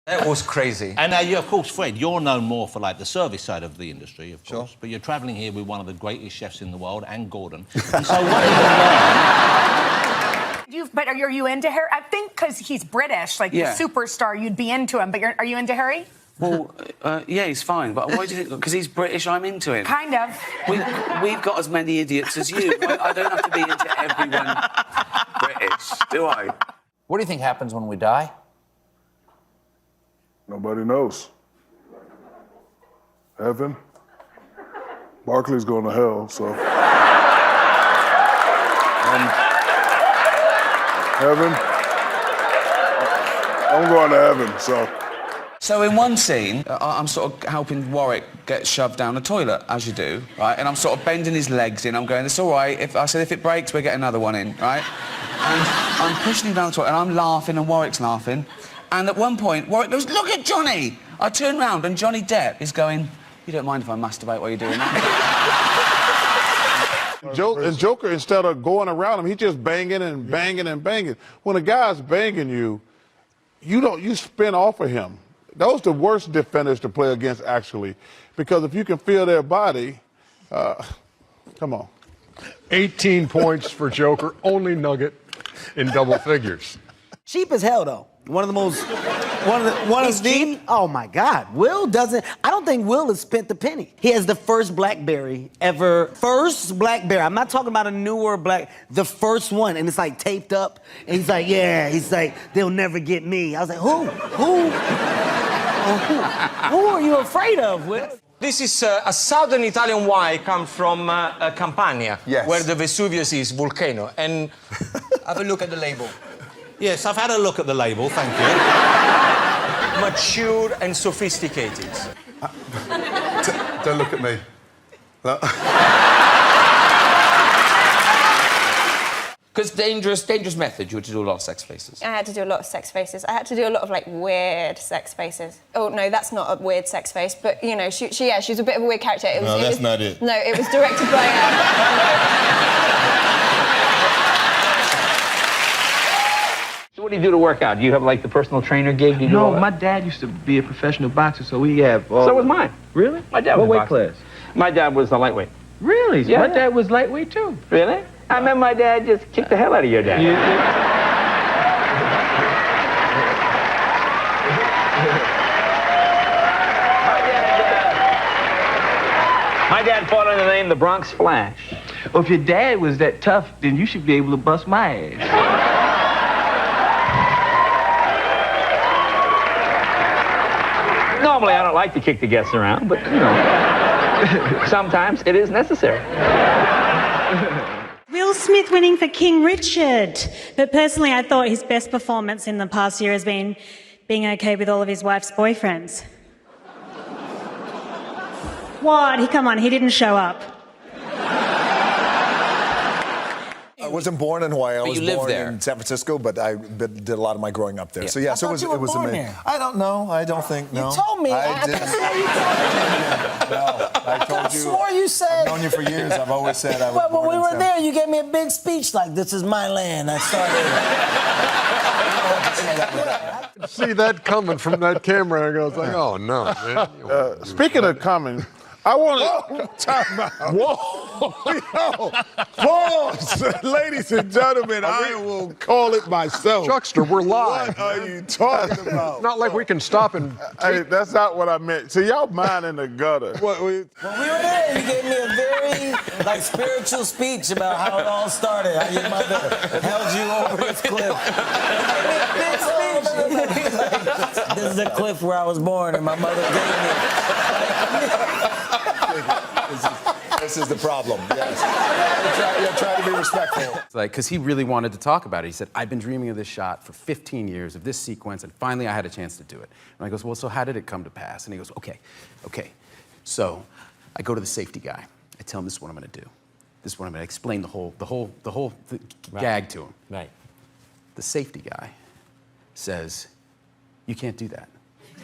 That was crazy. And you, of course, Fred, you're known more for, like, the service side of the industry, of course. But you're travelling here with one of the greatest chefs in the world, and Gordon. And so what have you learned? But are you into Harry? I think because he's British, like the superstar, you'd be into him. But are you into Harry? Well, yeah, he's fine. But why do you think? Because he's British, I'm into him. Kind of. We've got as many idiots as you. I don't have to be into everyone British, do I? What do you think happens when we die? Nobody knows. Heaven? Barkley's going to hell, so... heaven? I'm going to heaven, so... So in one scene, I'm sort of helping Warwick get shoved down the toilet, as you do, right? And I'm sort of bending his legs in. I'm going, it's all right. If it breaks, we'll get another one in, right? And I'm pushing him down the toilet, and I'm laughing, and Warwick's laughing. And at one point, Warwick goes, look at Johnny! I turn round, and Johnny Depp is going, you don't mind if I masturbate while you're doing that? And Joker, instead of going around him, he's just banging and banging and banging. When a guy's banging you, you spin off of him. Those are the worst defenders to play against, actually, because if you can feel their body, come on. 18 points for Joker, only nugget in double figures. Cheap as hell, though. One of the cheap. Oh my God, Will doesn't. I don't think Will has spent the penny. He has the first BlackBerry ever. First BlackBerry. I'm not talking about a newer the first one, and it's like taped up. And he's like, yeah. He's like, they'll never get me. I was like, who are you afraid of, Will? This is a southern Italian wine come from Campania, where the Vesuvius is volcano. And have a look at the label. Yes, I've had a look at the label, thank you. Mature and sophisticated. Don't look at me. Because dangerous method, you had to do a lot of sex faces. I had to do a lot of sex faces. I had to do a lot of, like, weird sex faces. Oh, no, that's not a weird sex face, but, you know, she's a bit of a weird character. That's not it. No, it was directed by... So what do you do to work out? Do you have, like, the personal trainer gig? No, my dad used to be a professional boxer, so we have... So was mine. Really? My dad was what weight class? My dad was a lightweight. Really? Yeah. My dad was lightweight, too. Really? I remember my dad just kicked the hell out of your dad. My dad fought under the name the Bronx Flash. Well, if your dad was that tough, then you should be able to bust my ass. Normally, I don't like to kick the guests around, but, you know, sometimes it is necessary. Will Smith winning for King Richard. But personally, I thought his best performance in the past year has been being okay with all of his wife's boyfriends. What? Come on, he didn't show up. I wasn't born in Hawaii. I was born there. in San Francisco, but I did a lot of my growing up there. Yeah. So yeah, I thought you were was born amazing. there. I don't know. I don't think. No. You told me. I didn't. No, I told you. I swore you said. I've known you for years. I've always said I was. But born when we in were San there, you gave me a big speech like, "This is my land." I started. See that coming from that camera, and goes like, oh, no, man. Speaking of coming, I want to... Time out. Whoa! Yo! Pause! Ladies and gentlemen, I will call it myself. Chuckster, we're live. What are you talking about? Not like we can stop and... Hey, that's not what I meant. See, y'all mind in the gutter. When we were there, you gave me a very spiritual speech about how it all started. How your mother held you over this cliff. Big speech. This is the cliff where I was born, and my mother gave me. This is the problem. Yes. You're trying to be respectful. Like, because he really wanted to talk about it. He said, I've been dreaming of this shot for 15 years, of this sequence, and finally I had a chance to do it. And I goes, well, so how did it come to pass? And he goes, okay. So I go to the safety guy. I tell him this is what I'm going to do. This is what I'm going to explain the whole gag to him. Right. The safety guy says, you can't do that.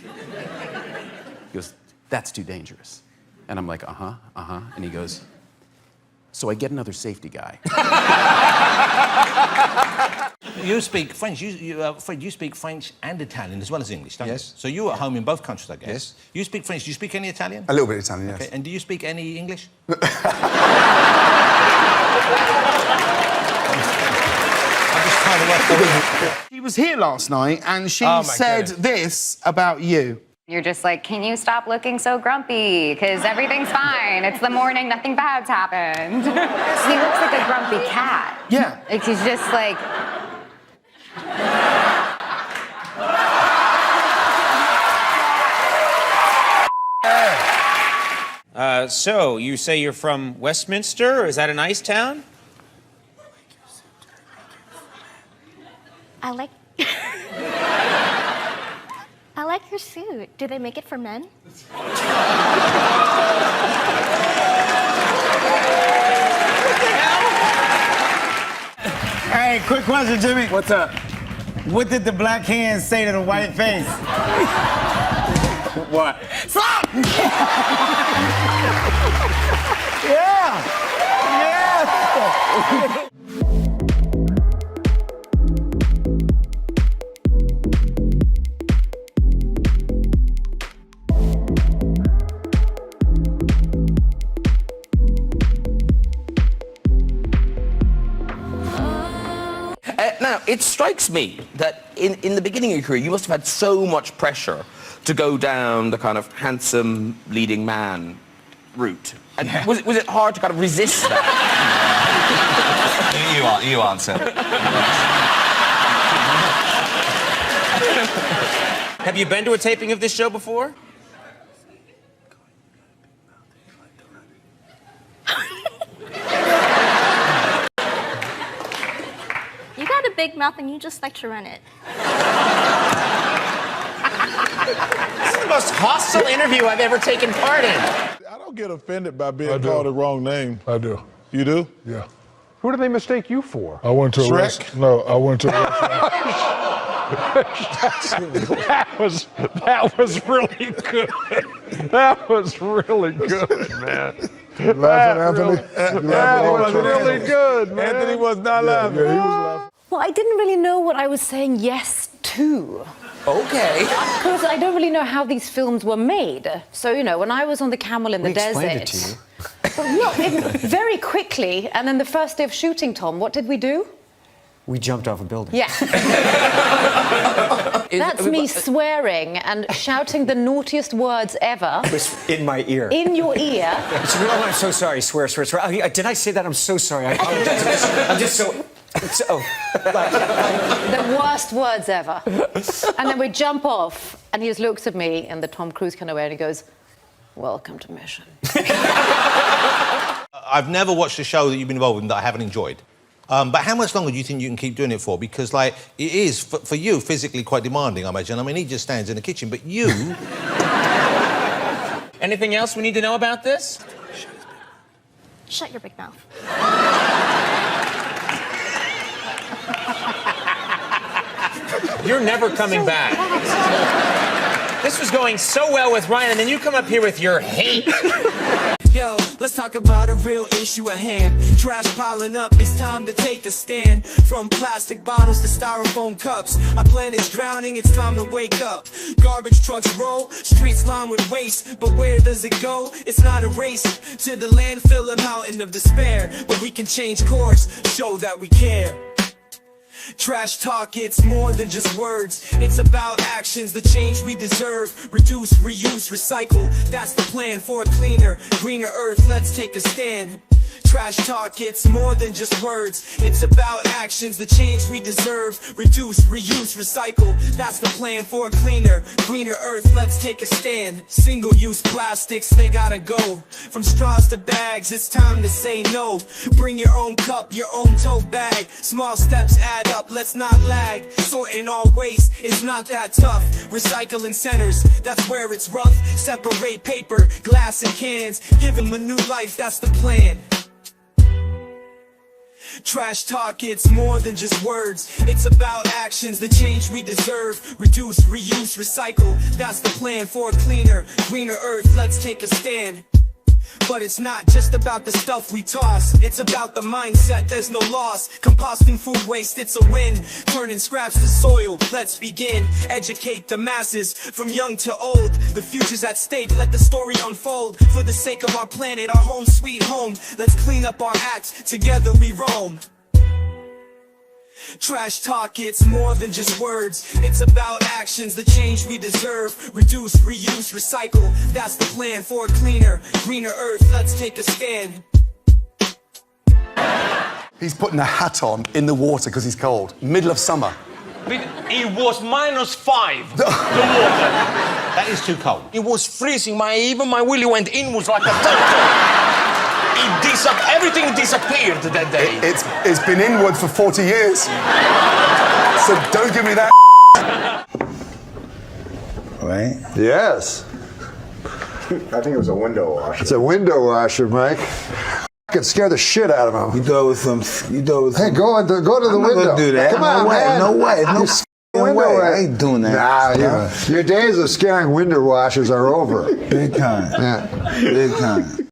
He goes, that's too dangerous. And I'm like, And he goes, so I get another safety guy. You speak French. Fred, you speak French and Italian as well as English, don't you? Yes. So you're at home in both countries, I guess. Yes. You speak French. Do you speak any Italian? A little bit Italian, yes. Okay. And do you speak any English? She was here last night and she said this about you. You're just like, can you stop looking so grumpy? Because everything's fine. It's the morning, nothing bad's happened. He looks like a grumpy cat. Yeah. Like he's just like... So, you say you're from Westminster? Is that a nice town? I like... I like your suit. Do they make it for men? Hey, quick question, Jimmy. What's up? What did the black hand say to the white face? What? Stop! Yeah! Yeah! Now, it strikes me that in the beginning of your career, you must have had so much pressure to go down the kind of handsome leading man route. And was it hard to kind of resist that? You answer. Have you been to a taping of this show before? You got a big mouth and you just like to run it. This is the most hostile interview I've ever taken part in. I don't get offended by being called the wrong name. I do. You do? Yeah. Who do they mistake you for? I went to a Shrek? No, I went to a that was really good. That was really good, man. Laughing, Anthony? That was really good, man. Anthony was not laughing. Yeah, he was laughing. Well, I didn't really know what I was saying yes to. Okay. Because I don't really know how these films were made. So, you know, when I was on the camel in the desert... explained it to you. Well, very quickly, and then the first day of shooting, Tom, what did we do? We jumped off a building. Yeah. That's me swearing and shouting the naughtiest words ever. It was in my ear. In your ear. Oh, I'm so sorry. Swear. Did I say that? I'm so sorry. I apologize. I'm just so... The worst words ever. And then we jump off, and he just looks at me in the Tom Cruise kind of way, and he goes, "Welcome to Mission." I've never watched a show that you've been involved in that I haven't enjoyed. But how much longer do you think you can keep doing it for? Because, like, it is, for you, physically quite demanding, I imagine. I mean, he just stands in the kitchen, but you... Anything else we need to know about this? Shut your big mouth. You're never coming back. This was going so well with Ryan, and then you come up here with your hate. Yo, let's talk about a real issue at hand. Trash piling up, it's time to take a stand. From plastic bottles to styrofoam cups, our planet's drowning, it's time to wake up. Garbage trucks roll, streets lined with waste, but where does it go? It's not a race to the landfill, a mountain of despair. But we can change course, show that we care. Trash talk, it's more than just words. It's about actions, the change we deserve. Reduce, reuse, recycle. That's the plan for a cleaner, greener earth. Let's take a stand. Trash talk, it's more than just words. It's about actions, the change we deserve. Reduce, reuse, recycle. That's the plan for a cleaner, greener earth. Let's take a stand. Single-use plastics, they gotta go. From straws to bags, it's time to say no. Bring your own cup, your own tote bag. Small steps add up, let's not lag. Sorting all waste is not that tough. Recycling centers, that's where it's rough. Separate paper, glass and cans. Give them a new life, that's the plan. Trash talk, it's more than just words. It's about actions, the change we deserve. Reduce, reuse, recycle. That's the plan for a cleaner, greener earth. Let's take a stand. But it's not just about the stuff we toss. It's about the mindset, there's no loss. Composting food waste, it's a win. Turning scraps to soil, let's begin. Educate the masses, from young to old. The future's at stake, let the story unfold. For the sake of our planet, our home sweet home. Let's clean up our acts, together we roam. Trash talk, it's more than just words. It's about actions, the change we deserve. Reduce, reuse, recycle. That's the plan for a cleaner, greener earth. Let's take a stand. He's putting a hat on in the water because he's cold. Middle of summer. It was -5, the water. That is too cold. It was freezing. Even my willy went in, was like a turtle. Everything disappeared that day. It's been inward for 40 years. So don't give me that. Right? Yes. I think it was a window washer. It's a window washer, Mike. I could scare the shit out of him. You thought it was some. Hey, go to the window. Gonna do that. Come on, no way, man. No way. No window. way. I ain't doing that. Nah, your days of scaring window washers are over. Big time. Yeah. Big time.